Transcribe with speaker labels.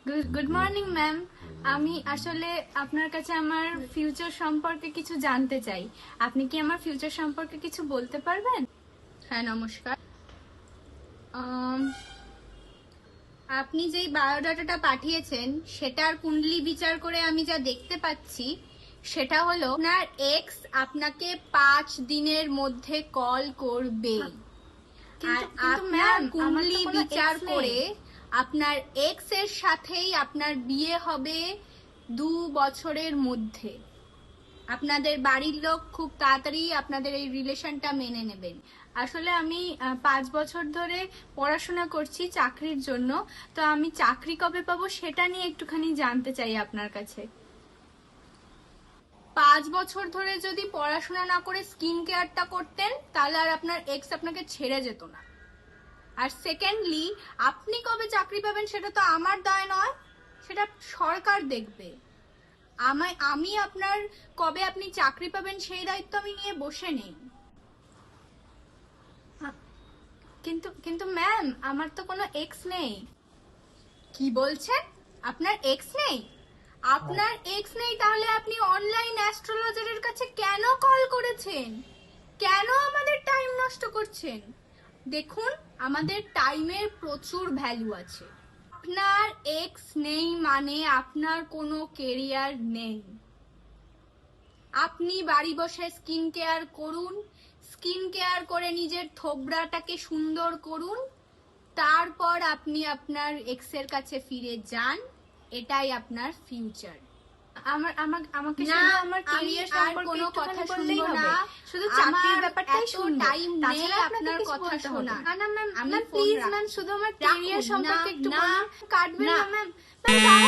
Speaker 1: Good morning ma'am. আমি আসলে আপনার কাছে আমার ফিউচার সম্পর্কে কিছু জানতে চাই। আপনি কি আমার ফিউচার সম্পর্কে কিছু বলতে পারবেন?
Speaker 2: হ্যাঁ, নমস্কার। আপনি যেই বায়োডাটাটা পাঠিয়েছেন সেটার কুণ্ডলী বিচার করে আমি যা দেখতে পাচ্ছি সেটা হলো আপনার এক্স আপনাকে 5 দিনের মধ্যে কল করবে। আর আপনার কুণ্ডলী বিচার করে আপনার এক্স এর সাথেই আপনার বিয়ে হবে 2 বছরের মধ্যে। আপনাদের বাড়ির লোক খুব তাড়াতাড়ি আপনাদের এই রিলেশনটা মেনে নেবেন।
Speaker 1: আসলে আমি 5 বছর ধরে পড়াশোনা করছি চাকরির জন্য, তো আমি চাকরি কবে পাবো সেটা নিয়ে একটুখানি জানতে চাই আপনার কাছে।
Speaker 2: 5 বছর ধরে যদি পড়াশোনা না করে স্কিন কেয়ারটা করতেন তাহলে আর আপনার এক্স আপনাকে ছেড়ে যেত না। আর সেকেন্ডলি, আপনি কবে চাকরি পাবেন সেটা তো আমার দায় নয়, সেটা সরকার দেখবে। আমি আপনার কবে আপনি চাকরি পাবেন সেই দায়িত্ব আমি নিয়ে বসে নেই।
Speaker 1: কিন্তু কিন্তু ম্যাম, আমার তো কোনো এক্স নেই।
Speaker 2: কি বলছেন? আপনার এক্স নেই? আপনার এক্স নেই তাহলে আপনি অনলাইন অ্যাস্ট্রোলজারের কাছে কেন কল করেছেন? কেন আমাদের টাইম নষ্ট করছেন? দেখুন, আমাদের টাইমের প্রচুর ভ্যালু আছে। আপনার এক্স নেই মানে আপনার কোনো কেরিয়ার নেই। আপনি বাড়ি বসে স্কিন কেয়ার করুন, স্কিন কেয়ার করে নিজের থোবড়াটাকে সুন্দর করুন, তারপর আপনি আপনার এক্স এর কাছে ফিরে যান। এটাই আপনার ফিউচার।
Speaker 1: আমাকে
Speaker 2: না,
Speaker 1: শুধু আমার
Speaker 2: আমি
Speaker 1: ক্যারিয়ার
Speaker 2: আর
Speaker 1: সম্পর্কে
Speaker 2: কোনো
Speaker 1: একটুখানি
Speaker 2: কথা
Speaker 1: বললেই
Speaker 2: শুনবো
Speaker 1: হবে।
Speaker 2: না।
Speaker 1: শুধু চাকরির
Speaker 2: আমার
Speaker 1: ব্যাপারটাই
Speaker 2: এত
Speaker 1: শুনবো।
Speaker 2: টাইম নেই
Speaker 1: তাছাড়া আপনাকে
Speaker 2: আপনার
Speaker 1: কিছু
Speaker 2: কথা
Speaker 1: বলতে হবে
Speaker 2: শোনা।
Speaker 1: না। না ম্যাম,
Speaker 2: আমি
Speaker 1: ম্যাম
Speaker 2: ফোন
Speaker 1: প্লিজ
Speaker 2: রাখ-
Speaker 1: ম্যাম, শুধু আমার
Speaker 2: রাখুন।
Speaker 1: ক্যারিয়ার সম্পর্কে একটু
Speaker 2: না,
Speaker 1: বলুন। কাটবেন
Speaker 2: না।
Speaker 1: না ম্যাম। ম্যাম